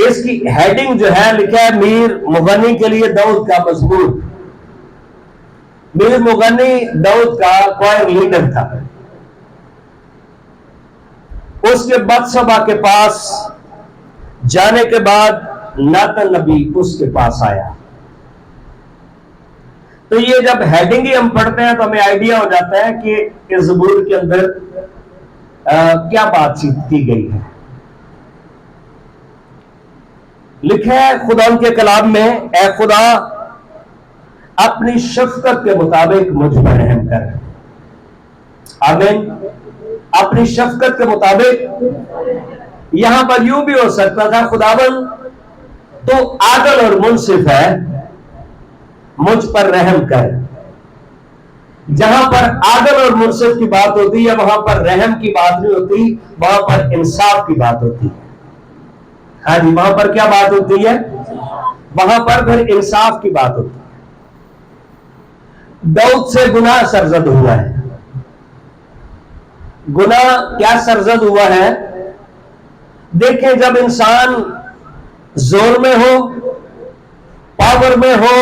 اس کی ہیڈنگ جو ہے لکھا ہے میر مغنی کے لیے داؤد کا مزمور. میر مغنی داؤد کا کوائر لیڈر تھا. اس کے بتشبہ کے پاس جانے کے بعد ناتن نبی اس کے پاس آیا. تو یہ جب ہیڈنگ ہی ہم پڑھتے ہیں تو ہمیں آئیڈیا ہو جاتا ہے کہ اس زبور کے اندر کیا بات چیت کی گئی ہے. لکھا ہے خدا ان کے کلام میں، اے خدا اپنی شفقت کے مطابق مجھ پر رحم کر. آمین. اپنی شفقت کے مطابق. یہاں پر یوں بھی ہو سکتا تھا خداوند تو عادل اور منصف ہے، مجھ پر رحم کر. جہاں پر عادل اور منصف کی بات ہوتی ہے وہاں پر رحم کی بات نہیں ہوتی، وہاں پر انصاف کی بات ہوتی ہے. ہاں جی، وہاں پر کیا بات ہوتی ہے؟ وہاں پر پھر انصاف کی بات ہوتی ہے. داؤد سے گناہ سرزد ہوا ہے. گناہ کیا سرزد ہوا ہے؟ دیکھیں جب انسان زور میں ہو، پاور میں ہو،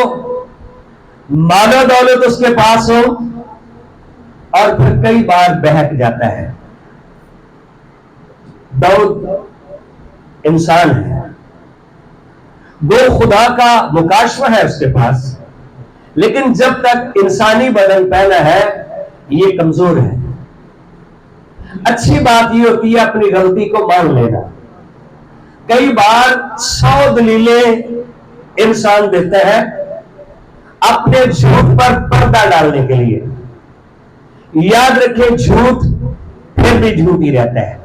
مال و دولت اس کے پاس ہو، اور پھر کئی بار بہک جاتا ہے. داؤد انسان ہے، وہ خدا کا مکاشفہ ہے اس کے پاس، لیکن جب تک انسانی بدن پہنا ہے یہ کمزور ہے. اچھی بات یہ ہوتی ہے اپنی غلطی کو مان لینا. کئی بار 100 دلیلیں انسان دیتا ہے اپنے جھوٹ پر پردہ ڈالنے کے لیے. یاد رکھیں جھوٹ پھر بھی جھوٹ ہی رہتا ہے،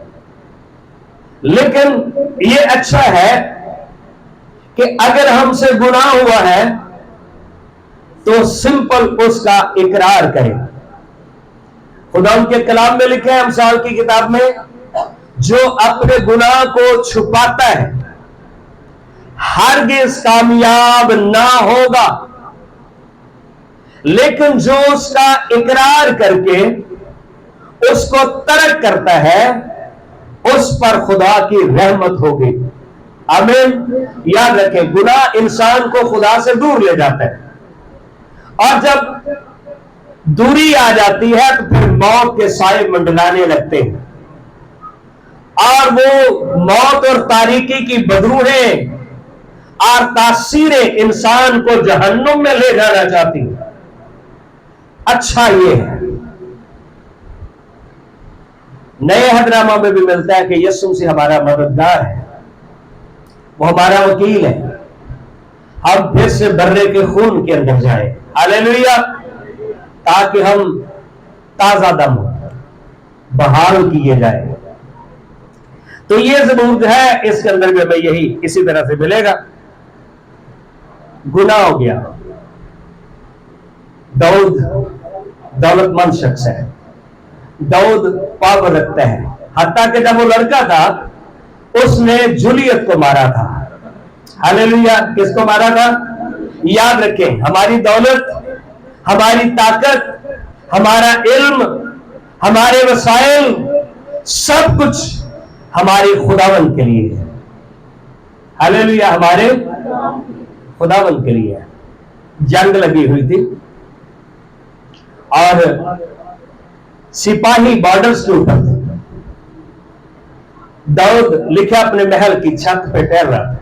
لیکن یہ اچھا ہے کہ اگر ہم سے گناہ ہوا ہے تو سمپل اس کا اقرار کریں. خدا ان کے کلام میں لکھا ہے امثال کی کتاب میں، جو اپنے گناہ کو چھپاتا ہے ہرگز کامیاب نہ ہوگا، لیکن جو اس کا اقرار کر کے اس کو ترک کرتا ہے اس پر خدا کی رحمت ہوگی. آمین. یاد رکھیں گناہ انسان کو خدا سے دور لے جاتا ہے، اور جب دوری آ جاتی ہے تو پھر موت کے سائے منڈلانے لگتے ہیں، اور وہ موت اور تاریکی کی بدروہیں اور تاثیریں انسان کو جہنم میں لے جانا چاہتی ہیں. اچھا یہ ہے، نئے حدنامہ میں بھی ملتا ہے کہ یسوع سے ہمارا مددگار ہے، وہ ہمارا وکیل ہے. ہم پھر سے برے کے خون کے اندر جائیں، ہاللیلویہ، تاکہ ہم تازہ دم بحال کیے جائیں. تو یہ زبور ہے، اس کے اندر بھی ہمیں یہی اسی طرح سے ملے گا. گناہ ہو گیا. داؤد دولت مند شخص ہے، داؤد پاور رکھتا ہے، حتیٰ کہ جب وہ لڑکا تھا اس نے جولیت کو مارا تھا. ہاللیلویہ. کس کو مارا تھا؟ یاد رکھیں ہماری دولت، ہماری طاقت، ہمارا علم، ہمارے وسائل، سب کچھ ہمارے خداوند کے لیے ہے. ہاللیلویہ. ہمارے خداوند کے لیے ہے. جنگ لگی ہوئی تھی اور سپاہی بارڈرز کے اوپر تھے. داؤد لکھا اپنے محل کی چھت پہ ٹہل رہا تھا.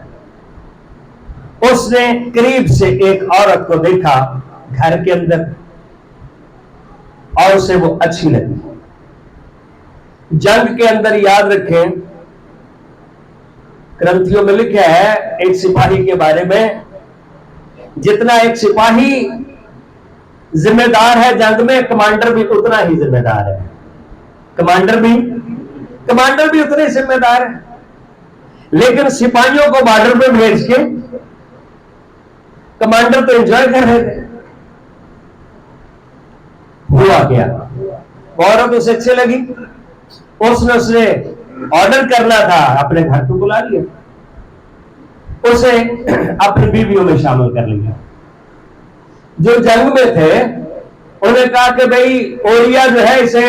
اس نے قریب سے ایک عورت کو دیکھا گھر کے اندر اور اسے وہ اچھی لگی. جنگ کے اندر یاد رکھیں کرنتھیوں میں لکھا ہے ایک سپاہی کے بارے میں، جتنا ایک سپاہی ذمہ دار ہے جنگ میں، کمانڈر بھی اتنا ہی ذمہ دار ہے. کمانڈر بھی اتنے ذمہ دار ہے. لیکن سپاہیوں کو بارڈر پہ بھیج کے کمانڈر تو انجوائے کر رہے تھے. ہوا کیا، عورت اسے اچھی لگی، اس نے آرڈر کرنا تھا، اپنے گھر کو بلا لیا، اسے اپنی بیویوں میں شامل کر لیا. جو جنگ میں تھے انہیں کہا کہ بھئی اوریا جو ہے اسے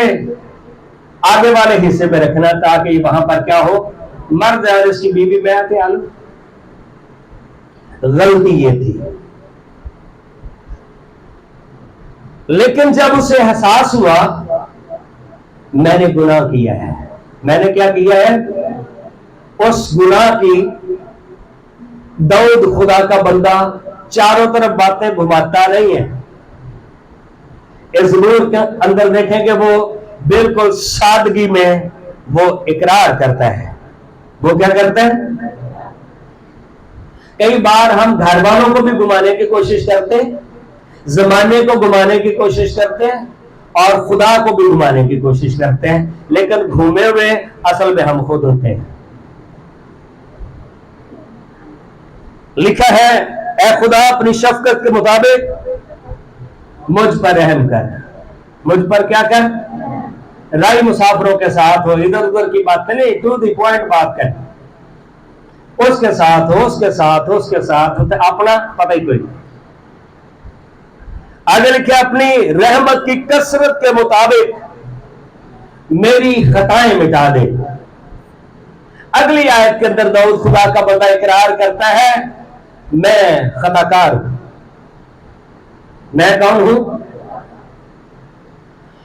آگے والے حصے میں رکھنا تاکہ وہاں پر کیا ہو، مرد ہے اور اس کی بیوی میں آتے آلو. غلطی یہ تھی. لیکن جب اسے احساس ہوا میں نے گناہ کیا ہے, میں نے کیا کیا ہے, اس گناہ کی داؤد خدا کا بندہ چاروں طرف باتیں گھماتا نہیں ہے. اس زبور کے اندر دیکھیں کہ وہ بالکل سادگی میں وہ اقرار کرتا ہے. وہ کیا کرتا ہے؟ کئی بار ہم گھر والوں کو بھی گھمانے کی کوشش کرتے ہیں, زمانے کو گھمانے کی کوشش کرتے ہیں, اور خدا کو بھی گھمانے کی کوشش کرتے ہیں, لیکن گھومے ہوئے اصل میں ہم خود ہوتے ہیں. لکھا ہے اے خدا اپنی شفقت کے مطابق مجھ پر رحم کر. مجھ پر کیا کر؟ رائی مسافروں کے ساتھ ہو, ادھر ادھر کی بات نہیں, ٹو دی پوائنٹ بات کر. اس کے ساتھ ہو, اس کے ساتھ ہو, اس کے ساتھ ہو, اپنا پتہ ہی کوئی. آگے لکھے اپنی رحمت کی کثرت کے مطابق میری خطائیں مٹا دے. اگلی آیت کے اندر داؤد خدا کا بندہ اقرار کرتا ہے میں خطا کار ہوں. میں کون ہوں؟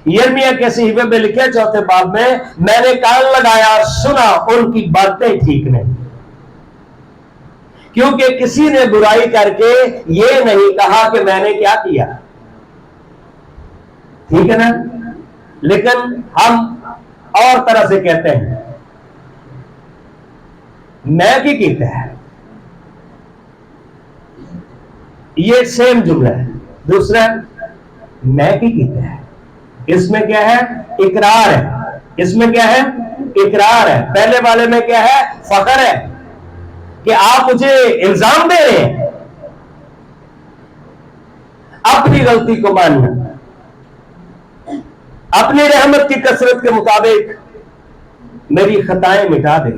یرمیا کے صحیفے میں لکھے چوتھے باب میں نے کان لگایا سنا ان کی باتیں ٹھیک نہیں, کیونکہ کسی نے برائی کر کے یہ نہیں کہا کہ میں نے کیا کیا. ٹھیک ہے نا؟ لیکن ہم اور طرح سے کہتے ہیں میں کی کیتا ہے, یہ سیم جملہ ہے. دوسرا میں کی کیتا ہے, اس میں کیا ہے؟ اقرار ہے. اس میں کیا ہے؟ اقرار ہے. پہلے والے میں کیا ہے؟ فخر ہے کہ آپ مجھے الزام دے رہے ہیں. اپنی غلطی کو ماننا, اپنی رحمت کی کثرت کے مطابق میری خطائیں مٹا دے.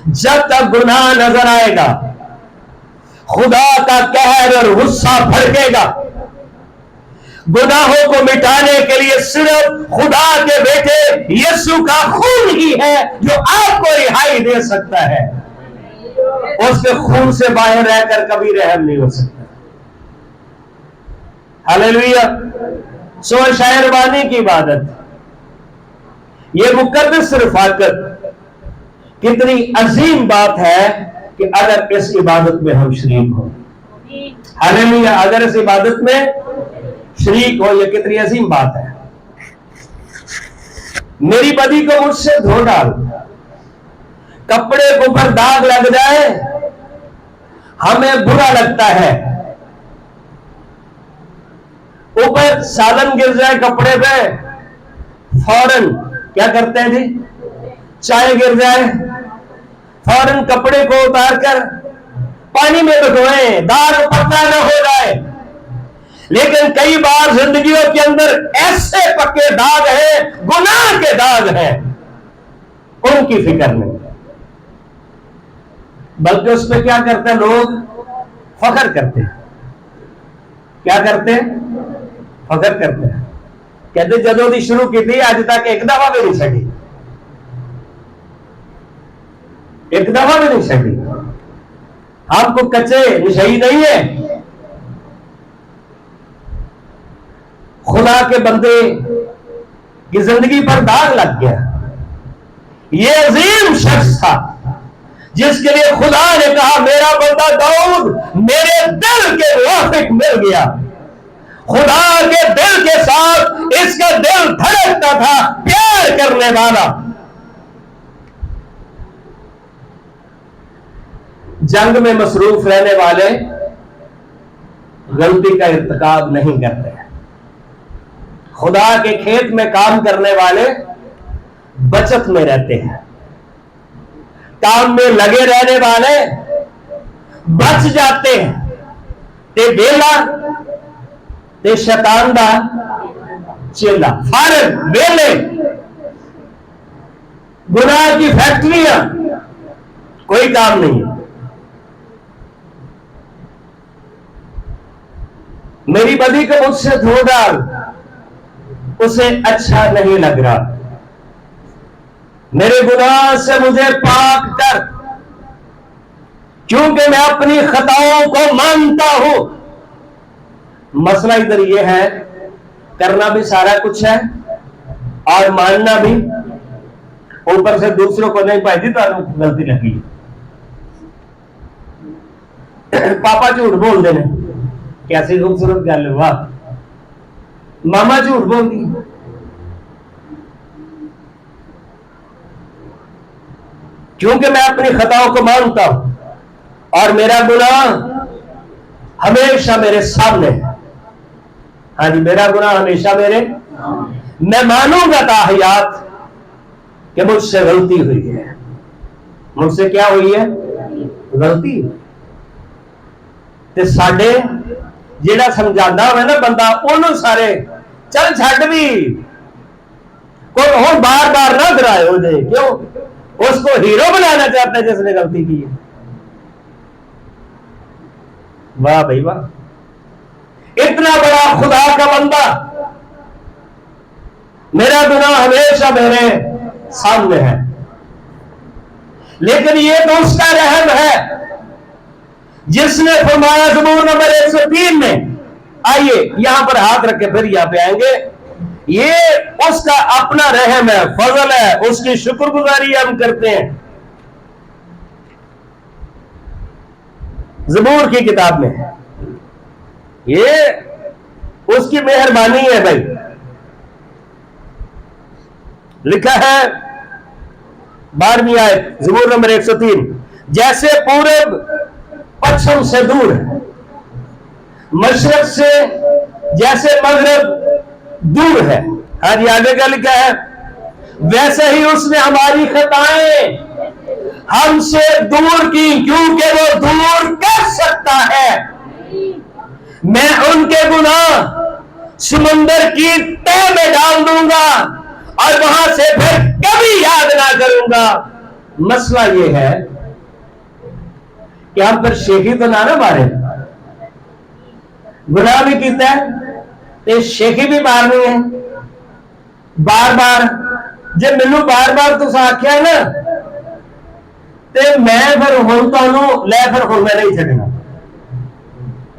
جب تک گناہ نظر آئے گا خدا کا قہر اور غصہ بھڑکے گا. گناہوں کو مٹانے کے لیے صرف خدا کے بیٹے یسوع کا خون ہی ہے جو آپ کو رہائی دے سکتا ہے. اس کے خون سے باہر رہ کر کبھی رحم نہیں ہو سکتا. ہاللیلویہ. سو شاعر بانی کی عبادت, یہ مقدس رفاقت کتنی عظیم بات ہے کہ اگر اس عبادت میں ہم شریک ہوں. ہاللیلویہ. اگر اس عبادت میں شریک ہو, یہ کتنی عظیم بات ہے. میری بدی کو مجھ سے دھو ڈال. کپڑے کے اوپر داغ لگ جائے ہمیں برا لگتا ہے, اوپر سالن گر جائے کپڑے پہ فوراً کیا کرتے ہیں جی؟ چائے گر جائے فوراً کپڑے کو اتار کر پانی میں ڈبوئیں, داغ پتہ نہ ہو جائے. لیکن کئی بار زندگیوں کے اندر ایسے پکے داغ ہیں, گناہ کے داغ ہیں, ان کی فکر نہیں, بلکہ اس پہ کیا کرتے ہیں لوگ؟ فخر کرتے ہیں. کیا کرتے ہیں؟ فخر کرتے ہیں. کہتے جدوں دی شروع کی تھی آج تک ایک دفعہ بھی نہیں چھٹی, ایک دفعہ بھی نہیں چھٹی. ہم کو کچے نشئی نہیں ہے. خدا کے بندے کی زندگی پر داغ لگ گیا. یہ عظیم شخص تھا جس کے لیے خدا نے کہا میرا بندہ داؤد میرے دل کے موافق مل گیا. خدا کے دل کے ساتھ اس کا دل دھڑکتا تھا, پیار کرنے والا. جنگ میں مصروف رہنے والے غلطی کا ارتکاب نہیں کرتے. خدا کے کھیت میں کام کرنے والے بچت میں رہتے ہیں. کام میں لگے رہنے والے بچ جاتے ہیں. تے بیلا تے شیطان دا چیلا, فارغ بیلے, گناہ کی فیکٹریاں, کوئی کام نہیں. میری بدی کو مجھ سے دھو ڈال, اسے اچھا نہیں لگ رہا. میرے گناہ سے مجھے پاک کر, کیونکہ میں اپنی خطاؤں کو مانتا ہوں. مسئلہ ادھر یہ ہے، کرنا بھی سارا کچھ ہے اور ماننا بھی، اوپر سے دوسروں کو نہیں پائی دی تو غلطی لگی. پاپا جھوٹ بول دینے، کیسی خوبصورت گل ہے، واہ. ماما جھوٹ بول دی، کیونکہ میں اپنی خطاؤں کو مانتا ہوں اور میرا گناہ ہمیشہ میرے سامنے ہے. ہاں جی، میرا گناہ ہمیشہ میں مانوں گا تاحیات کہ مجھ سے غلطی ہوئی ہے. مجھ سے کیا ہوئی ہے؟ غلطی. تے ساڈے جیڑا سمجھانا ہوئے نا بندہ، انہوں سارے چل چھڈ بھی، کوئی ہوں بار بار نہ درائے ہو جائے. کیوں؟ اس کو ہیرو بنانا چاہتا ہے جس نے غلطی کی ہے. واہ بھائی واہ، اتنا بڑا خدا کا بندہ، میرا گناہ ہمیشہ میرے سامنے ہے، لیکن یہ تو اس کا رحم ہے جس نے فرمایا زبور نمبر 103 میں، آئیے یہاں پر ہاتھ رکھ کے پھر یہاں پہ آئیں گے، یہ اس کا اپنا رحم ہے، فضل ہے، اس کی شکر گزاری ہم کرتے ہیں. زبور کی کتاب میں یہ اس کی مہربانی ہے بھائی. لکھا ہے 12ویں آیت زبور نمبر 103، جیسے پورب پچھم سے دور ہے، مشرق سے جیسے مغرب دور ہے. ہاں جی، آگے کیا لکھا ہے؟ ویسے ہی اس نے ہماری خطائیں ہم سے دور کی، کیونکہ وہ دور کر سکتا ہے. میں ان کے گناہ سمندر کی تہ میں ڈال دوں گا اور وہاں سے پھر کبھی یاد نہ کروں گا. مسئلہ یہ ہے کہ ہم پر شیخی تو نہ مارے، گناہ بھی کیتا ہے تے شیخی بھی مارنی ہے بار بار. جب مینوں بار بار تو آخیا نا تے میں پھر ہوں تمہوں لے، پھر ہوں میں نہیں چھڈنا،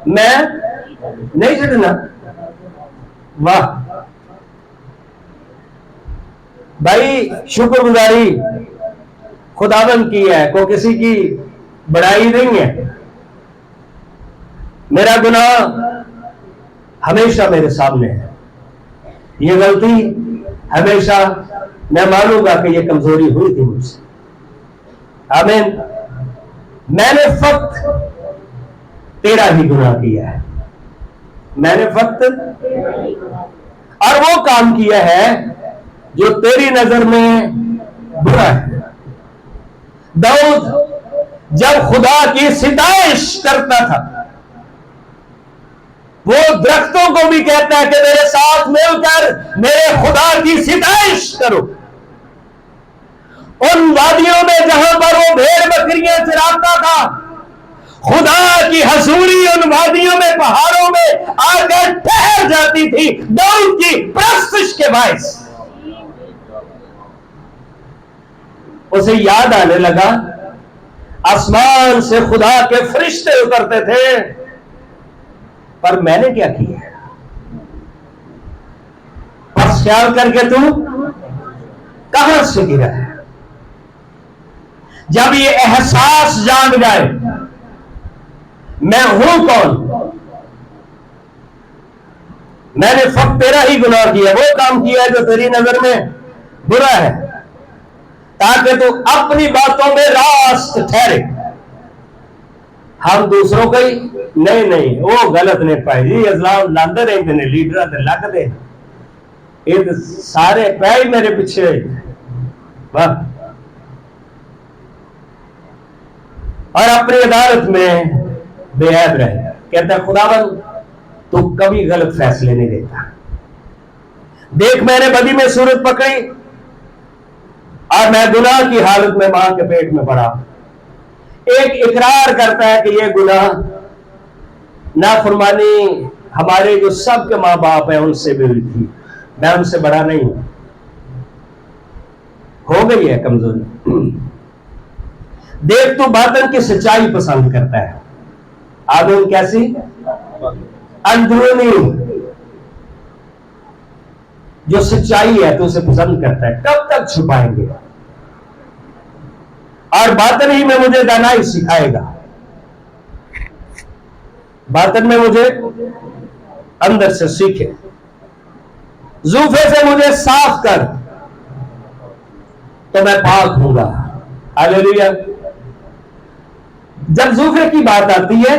میں نہیں چھڈنا. واہ بھائی، شکر گزاری خداوند کی ہے، کوئی کسی کی بڑائی نہیں ہے. میرا گناہ ہمیشہ میرے سامنے ہے، یہ غلطی ہمیشہ میں مانوں گا کہ یہ کمزوری ہوئی تھی مجھ سے. آمین. میں نے فقط تیرا ہی گناہ کیا ہے، میں نے فقط اور وہ کام کیا ہے جو تیری نظر میں برا ہے. داؤد جب خدا کی ستائش کرتا تھا، وہ درختوں کو بھی کہتا ہے کہ میرے ساتھ مل کر میرے خدا کی ستائش کرو. ان وادیوں میں جہاں پر وہ بھیڑ بکریاں چراتا تھا، خدا کی حضوری ان وادیوں میں، پہاڑوں میں آ کر ٹھہر جاتی تھی داؤد کی پرستش کے باعث. اسے یاد آنے لگا آسمان سے خدا کے فرشتے اترتے تھے، پر میں نے کیا کیا؟ بس خیال کر کے تو کہاں سے گرا ہے. جب یہ احساس جاگ جائے میں ہوں کون، میں نے فقط تیرا ہی گناہ کیا، وہ کام کیا ہے جو تیری نظر میں برا ہے، تاکہ تو اپنی باتوں میں راست ٹھہرے. ہم دوسروں کو ہی نہیں وہ غلط نہیں پائی جی، اسلام لاندے رہتے ہیں، لیڈر تے لگ دے، یہ سارے پہ میرے پیچھے. واہ. اور اپنی عدالت میں بے عیب رہے. کہتا ہے خداوند تو کبھی غلط فیصلے نہیں دیتا. دیکھ میں نے بدی میں صورت پکڑی اور میں گناہ کی حالت میں ماں کے پیٹ میں پڑا. ایک اقرار کرتا ہے کہ یہ گناہ نافرمانی ہمارے جو سب کے ماں باپ ہیں ان سے بھی ہوئی تھی، میں ان سے بڑا نہیں ہوں، ہو گئی ہے کمزوری. دیکھ تو باطن کی سچائی پسند کرتا ہے. آدم کیسی؟ اندرونی جو سچائی ہے تو اسے پسند کرتا ہے. کب تک چھپائیں گے؟ اور باطن ہی میں مجھے دانائی سکھائے گا. باطن میں مجھے اندر سے سیکھے. زوفے سے مجھے صاف کر تو میں پاک ہوں گا. ہاللیلویا. جب زوفے کی بات آتی ہے،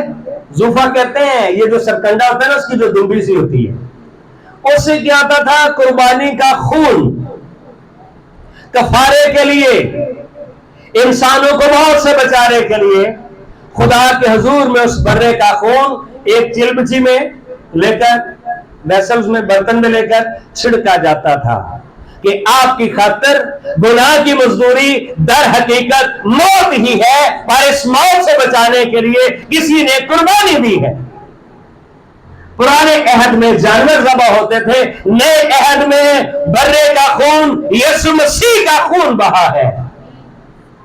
زوفا کہتے ہیں یہ جو سرکنڈا ہوتا ہے نا، اس کی جو دمبی سی ہوتی ہے، اس سے کیا ہوتا تھا؟ قربانی کا خون کفارے کے لیے، انسانوں کو موت سے بچانے کے لیے خدا کے حضور میں اس برے کا خون ایک چلبچی میں لے کر، ویسلز میں، برتن میں لے کر چھڑکا جاتا تھا کہ آپ کی خاطر گناہ کی مزدوری در حقیقت موت ہی ہے، اور اس موت سے بچانے کے لیے کسی نے قربانی دی ہے. پرانے عہد میں جانور ذبح ہوتے تھے، نئے عہد میں برے کا خون، یسوع مسیح کا خون بہا ہے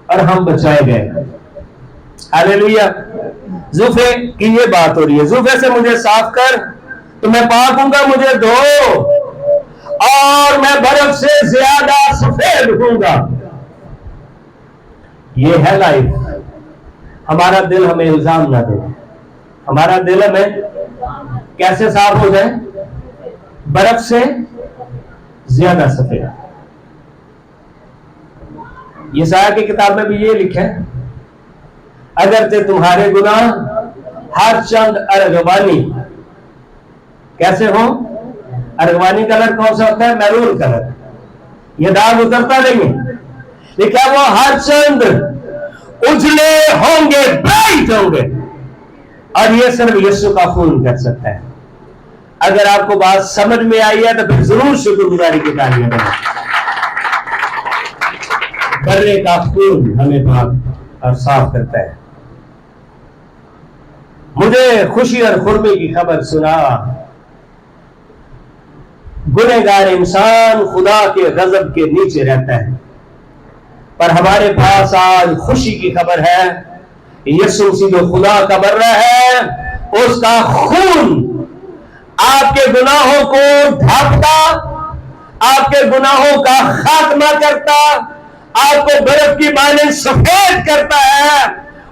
اور ہم بچائے گئے. ہاللیلویا. زوفے کی یہ بات ہو رہی ہے. زوفے سے مجھے صاف کر تو میں پاک ہوں گا، مجھے دھو اور میں برف سے زیادہ سفید ہوں گا. یہ ہے لائف. ہمارا دل ہمیں الزام نہ دے. ہمارا دل ہمیں کیسے صاف ہو جائے؟ برف سے زیادہ سفید. یسایہ کی کتاب میں بھی یہ لکھا ہے، اگرچہ تمہارے گناہ ہر چند ارغوانی کیسے ہوں؟ ارغوانی کلر کون سا ہوتا ہے؟ Maroon colour. یہ داغ اترتا نہیں ہے، لیکن وہ ہر چند اجلے ہوں گے، برائٹ ہوں گے. اور یہ صرف یسوع کا خون کر سکتا ہے. اگر آپ کو بات سمجھ میں آئی ہے تو پھر ضرور شکر گزاری کی تالیاں بجائیں. برے کا خون ہمیں پاک اور صاف کرتا ہے. مجھے خوشی اور خرمی کی خبر سنا. گنہگار انسان خدا کے غضب کے نیچے رہتا ہے، پر ہمارے پاس آج خوشی کی خبر ہے. یسوع مسیح جو خدا کا برہ ہے، اس کا خون آپ کے گناہوں کو ڈھانپتا، آپ کے گناہوں کا خاتمہ کرتا، آپ کو برف کی مانند سفید کرتا ہے.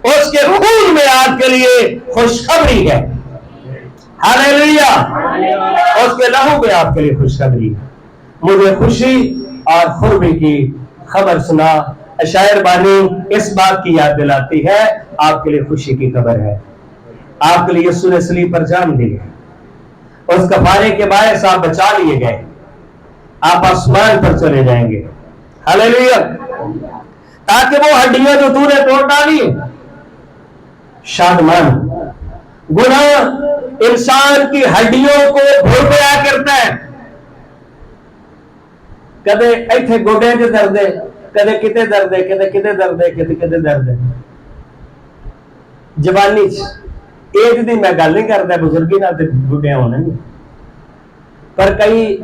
اس کے خون میں آپ کے لیے خوشخبری ہے. ہاللیلویا. اس کے لہو میں آپ کے لیے خوشخبری ہے. مجھے خوشی اور خرمی کی خبر سنا. شاعر بانی اس بات کی یاد دلاتی ہے، آپ کے لیے خوشی کی خبر ہے. آپ کے لیے یسوع نے صلیب پر جان دی ہے. اس کفارے کے باعث آپ بچا لیے گئے. آپ آسمان پر چلے جائیں گے. ہاللیلویا. تاکہ وہ ہڈیاں جو تو نے توڑ ڈالی، شادمان. گناہ انسان کی ہڈیوں کو بھرپیا کرتا ہے. کدے ایتھے گوڈے دے درد ہے، کدے کتے درد ہے، کدے کتے درد ہے، کدے کتے درد ہے. جوانی ایج دی میں گل نہیں کرتا، بزرگی نال تے گڈیاں ہونے نہیں، پر کئی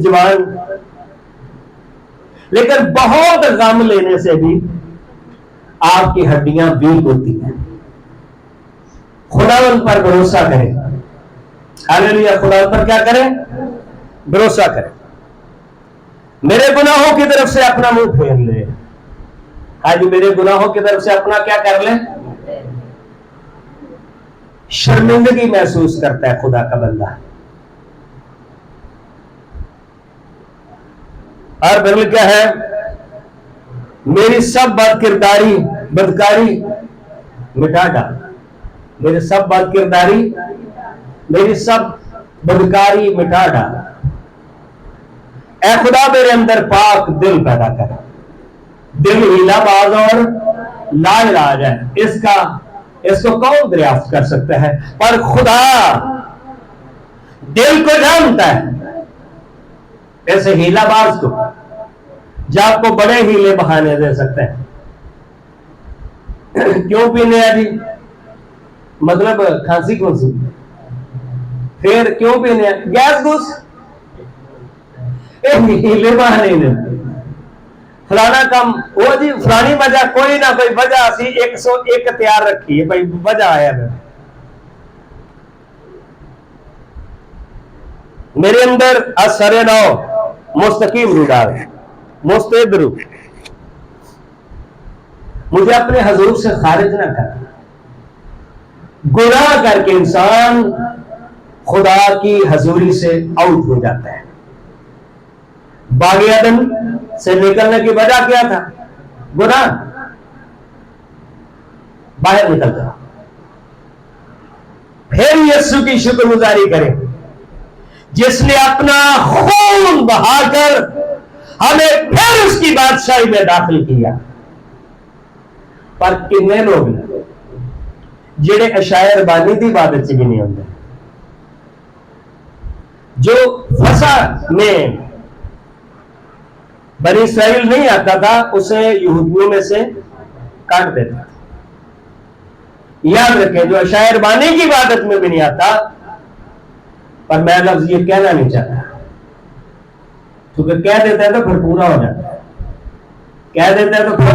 جوان لیکن بہت غم لینے سے بھی آپ کی ہڈیاں ویک ہوتی ہیں. خداوند پر بھروسہ کریں. ہاللیلویا. خداوند پر کیا کریں؟ بھروسہ کریں. میرے گناہوں کی طرف سے اپنا منہ پھیر لے. آج میرے گناہوں کی طرف سے اپنا کیا کر لیں؟ شرمندگی محسوس کرتا ہے خدا کا بندہ. اور پھر کیا ہے؟ میری سب بد کرداری بدکاری مٹا ڈال. میری سب بد کرداری، میری سب بدکاری مٹا ڈال. اے خدا میرے اندر پاک دل پیدا کر. دل ہیلا باز اور لا علاج ہے. اس کو کون دریافت کر سکتا ہے؟ پر خدا دل کو جانتا ہے. ایسے ہیلا باز کو جب کو بڑے ہیلے بہانے دے سکتے ہیں. کیوں پینے ہیں جی؟ مطلب کھانسی کون سی؟ پھر کیوں پینے ہیں؟ گیس گوس ہیلے بہانے نہیں. فلانا کام وہ جی فلانی وجہ کوئی نہ کوئی وجہ اسی 101 تیار رکھی ہے بھائی وجہ آیا میرے اندر اثر نو مستقیم رو ڈال مستعد رو مجھے اپنے حضور سے خارج نہ کر. گناہ کر کے انسان خدا کی حضوری سے آؤٹ ہو جاتا ہے. باغ عدن سے نکلنے کی وجہ کیا تھا؟ گناہ. باہر نکل گیا. پھر یسوع کی شکر گزاری کریں جس نے اپنا خون بہا کر ہمیں پھر اس کی بادشاہی میں داخل کیا. پر کتنے لوگ ہیں جڑے عشاء ربانی کی عبادت سے بھی نہیں ہوتے, جو فسا میں بنی اسرائیل نہیں آتا تھا اسے یہودیوں میں سے کاٹ دیتا تھا. یاد رکھیں جو عشاء ربانی کی عبادت میں بھی نہیں آتا, پر میں لفظ یہ کہنا نہیں چاہتا کیونکہ کہہ دیتا ہے تو پھر پورا ہو جاتا ہے, کہہ دیتا ہے تو پھر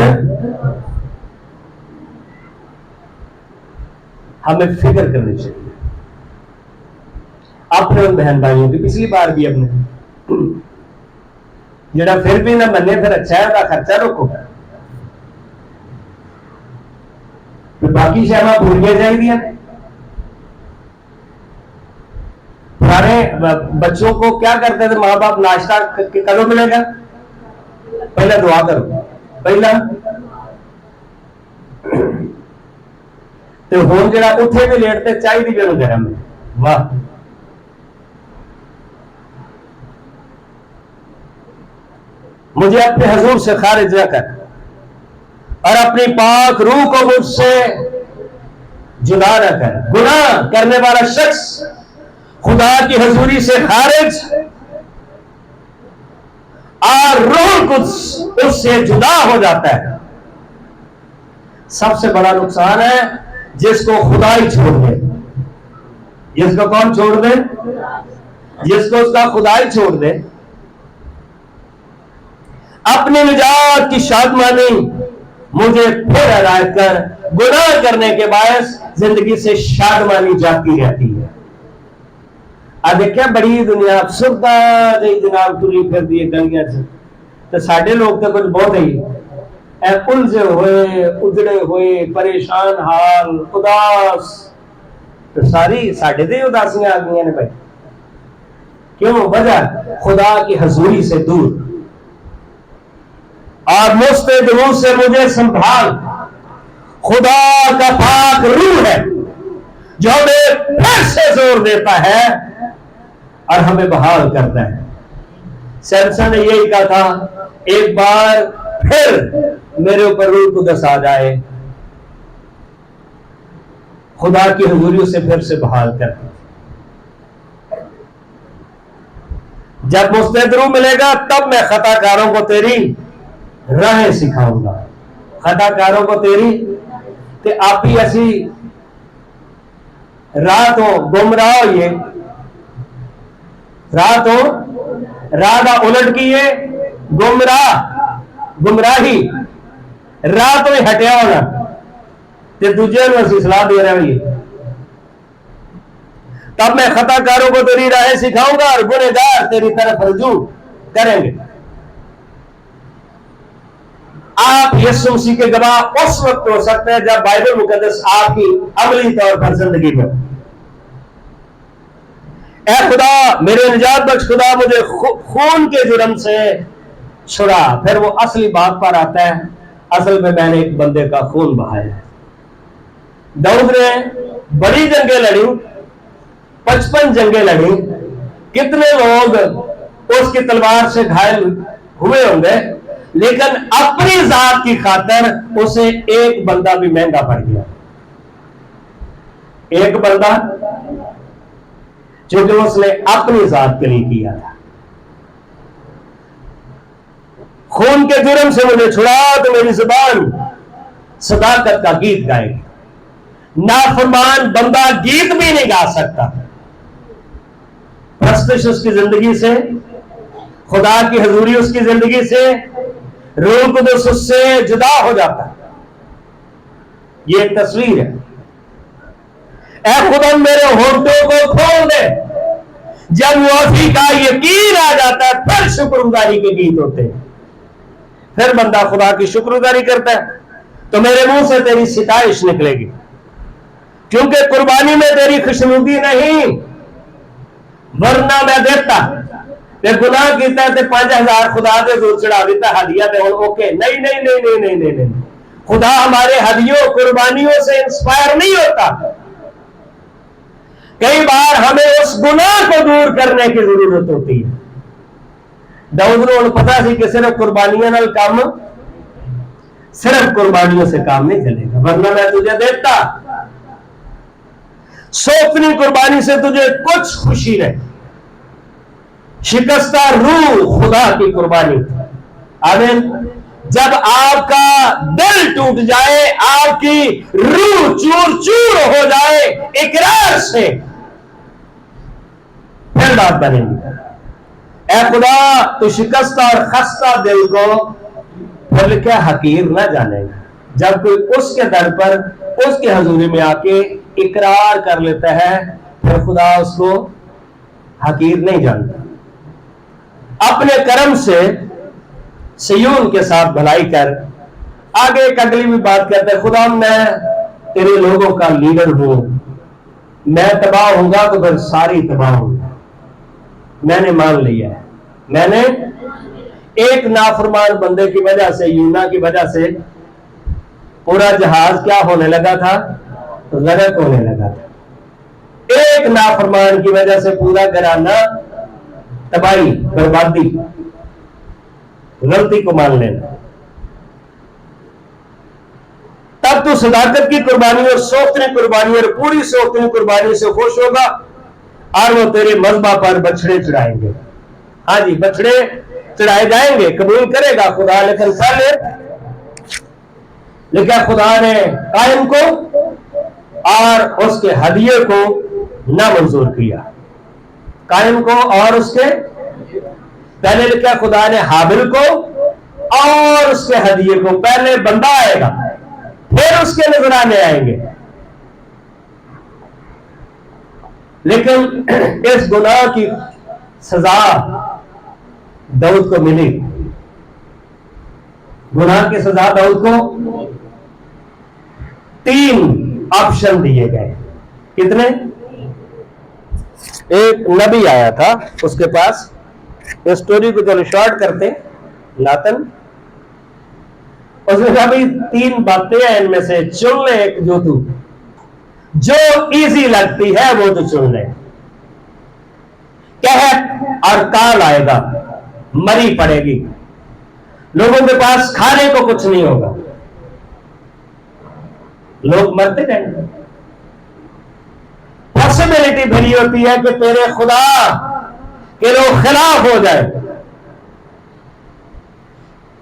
ہمیں فکر کرنی چاہیے اپنے ان بہن بھائیوں کی. پچھلی بار بھی اپنے جڑا پھر بھی نہ بننے پھر اچھا ہے کا خرچہ رکھو گا, پھر باقی شہر بھول جائے گی. پرانے بچوں کو کیا کرتے تھے ماں باپ, ناشتہ کدو ملے گا, پہلا دعا کرو پہلا تو ہوں جڑا اٹھے بھی لیٹتے چاہیے بھی گرم ہے. واہ مجھے اپنے حضور سے خارج نہ کر اور اپنی پاک روح کو مجھ سے جدا نہ کر. گناہ کرنے والا شخص خدا کی حضوری سے خارج اور روح القدس اس سے جدا ہو جاتا ہے. سب سے بڑا نقصان ہے جس کو خدا ہی چھوڑ دے. جس کو کون چھوڑ دے؟ جس کو اس کا خدا ہی چھوڑ دے. اپنی نجات کی شادمانی مجھے پھر ہدایت کر. گناہ کرنے کے باعث زندگی سے شادمانی جاتی رہتی ہے. اب دیکھیں بڑی دنیا افسردہ جناب ٹری پھر دیے گلیاں سے تو ساڈے لوگ تو کچھ بہت ہی الجھے ہوئے اجڑے ہوئے پریشان حال اداس. تو ساری ساڈے تے اداسیاں آ گئی نے بھائی. کیوں؟ وجہ خدا کی حضوری سے دور. اور مستعد روح سے مجھے سنبھال. خدا کا پاک روح ہے جو ہمیں پھر سے زور دیتا ہے اور ہمیں بحال کرتا ہے. سیمسن نے یہی کہا تھا ایک بار پھر میرے اوپر روح القدس آ جائے, خدا کی حضوری سے پھر سے بحال کرتا. جب مستعد روح ملے گا تب میں خطا کاروں کو تیری راہیں سکھاؤں گا. خطا کاروں کو تیری کہ آپ ہی ایسی رات ہو گمراہ ہو, یہ رات ہو راہ دا الٹ کیے گمراہی رات میں ہٹیا ہونا تے دوجے نوں اسی صلاح دے رہے ہوئے. تب میں خطا کاروں کو تیری راہیں سکھاؤں گا اور گنہگار تیری طرف رجوع کریں گے. آپ یسوع مسیح کے گواہ اس وقت ہو سکتے ہیں جب بائبل مقدس آپ کی عملی طور پر زندگی میں. اے خدا میرے نجات بخش خدا مجھے خون کے جرم سے چھڑا. پھر وہ اصلی بات پر آتا ہے, اصل میں نے ایک بندے کا خون بہایا ہے. داؤد نے بڑی جنگیں لڑی, 55 جنگیں لڑی. کتنے لوگ اس کی تلوار سے گھائل ہوئے ہوں گے, لیکن اپنی ذات کی خاطر اسے ایک بندہ بھی مہنگا پڑ گیا. ایک بندہ جو کہ اس نے اپنی ذات کے لیے کیا تھا. خون کے جرم سے مجھے چھڑا تو میری زبان صداقت کا گیت گائے گی. نافرمان بندہ گیت بھی نہیں گا سکتا. پرستش اس کی زندگی سے, خدا کی حضوری اس کی زندگی سے, روح القدس اس سے جدا ہو جاتا ہے. یہ ایک تصویر ہے. اے خدا میرے ہونٹوں کو کھول دے. جب معافی کا یقین آ جاتا ہے پھر شکر گزاری کے گیت ہوتے ہیں. پھر بندہ خدا کی شکر گزاری کرتا ہے تو میرے منہ سے تیری ستائش نکلے گی، کیونکہ قربانی میں تیری خوشنودی نہیں، ورنہ میں دیتا تے گناہ کیتا تے 5000 خدا دے دور چڑھا دیتا ہدیہ تے ہن اوکے. نہیں نہیں نہیں نہیں نہیں نہیں نہیں. خدا ہمارے ہدیوں قربانیوں سے انسپائر نہیں ہوتا. کئی بار ہمیں اس گناہ کو دور کرنے کی ضرورت ہوتی ہے. داؤد نوں پتا سی کہ صرف قربانیاں نال کام، صرف قربانیوں سے کام نہیں چلے گا، ورنہ میں تجھے دیتا. سوتنی قربانی سے تجھے کچھ خوشی رہے. شکستہ روح خدا کی قربانی. آمین. جب آپ کا دل ٹوٹ جائے، آپ کی روح چور چور ہو جائے اقرار سے، پھر بات بنے گی. اے خدا تو شکستہ اور خستہ دل کو پھر کیا حقیر نہ جانے گا. جب کوئی اس کے در پر اس کے حضوری میں آ کے اقرار کر لیتا ہے پھر خدا اس کو حقیر نہیں جانتا. اپنے کرم سے سیون کے ساتھ بھلائی کر. آگے ایک اگلی بھی بات کرتے ہیں، خدا میں تیرے لوگوں کا لیڈر ہوں، میں تباہ ہوں گا تو پھر ساری تباہ ہوں گا. میں نے مان لیا ہے. میں نے ایک نافرمان بندے کی وجہ سے، یونا کی وجہ سے پورا جہاز کیا ہونے لگا تھا؟ غرق ہونے لگا تھا. ایک نافرمان کی وجہ سے پورا گھرانہ تباہی، بربادی. غلطی کو مان لینا. تب تو صداقت کی قربانی اور سوختنی قربانی اور پوری سوختنی قربانی سے خوش ہوگا اور وہ تیرے مذبح پر بچڑے چڑھائیں گے. ہاں جی، بچڑے چڑھائے جائیں گے. قبول کرے گا خدا، لیکن لیکن خدا نے قائم کو اور اس کے ہدیے کو نہ منظور کیا. قائم کو اور اس کے پہلے لکھا خدا نے حابل کو اور اس کے ہدیے کو. پہلے بندہ آئے گا پھر اس کے نذرانے آئیں گے. لیکن اس گناہ کی سزا داؤد کو ملی. گناہ کی سزا داؤد کو 3 آپشن دیے گئے. کتنے؟ ایک نبی آیا تھا اس کے پاس، اس سٹوری کو چلو شارٹ کرتے، ناتن. اس نے کہا بھائی 3 باتیں ہیں، ان میں سے چن لے ایک جو ایزی لگتی ہے وہ تو چن لے. قحط اور کال آئے گا، مری پڑے گی، لوگوں کے پاس کھانے کو کچھ نہیں ہوگا، لوگ مرتے رہیں گے. پاسبلٹی بھری ہوتی ہے کہ تیرے خدا کے لوگ خلاف ہو جائے.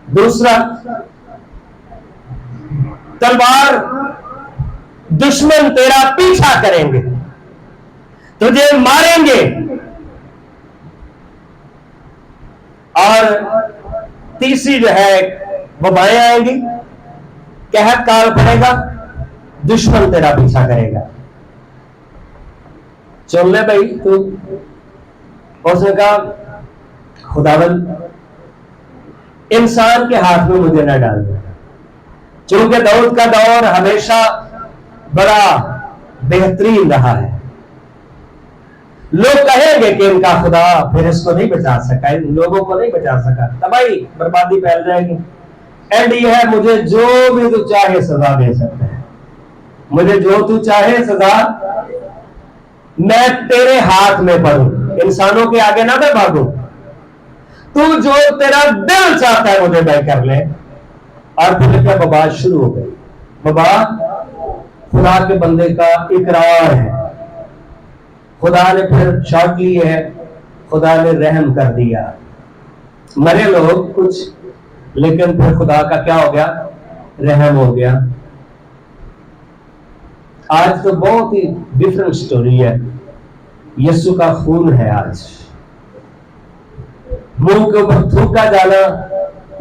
دوسرا، تلوار دشمن تیرا پیچھا کریں گے، تجھے ماریں گے. اور تیسری جو ہے وبائیں آئیں گی، قحط کال پڑے گا، دشمن تیرا پیچھا کرے گا. چن لے بھائی تو. اس نے کہا خداوند انسان کے ہاتھ میں مجھے نہ ڈال دے. چونکہ داؤد کا دور ہمیشہ بڑا بہترین رہا ہے. لوگ کہیں گے کہ ان کا خدا پھر اس کو نہیں بچا سکا، ان لوگوں کو نہیں بچا سکا، تباہی بربادی پھیل جائے گی. اینڈ یہ ہے مجھے جو بھی تو چاہے سزا دے سکتا ہے، مجھے جو تو چاہے سزا، میں تیرے ہاتھ میں پڑھوں، انسانوں کے آگے نہ میں بھاگوں. تو جو تیرا دل چاہتا ہے مجھے طے کر لے. اور پھر کیا وبا شروع ہو گئی. وبا خدا کے بندے کا اقرار ہے. خدا نے پھر شاٹ لی ہے، خدا نے رحم کر دیا. مرے لوگ کچھ، لیکن پھر خدا کا کیا ہو گیا؟ رحم ہو گیا. آج تو بہت ہی ڈفرنٹ سٹوری ہے. یسوع کا خون ہے آج. منہ کے اوپر تھوکا جانا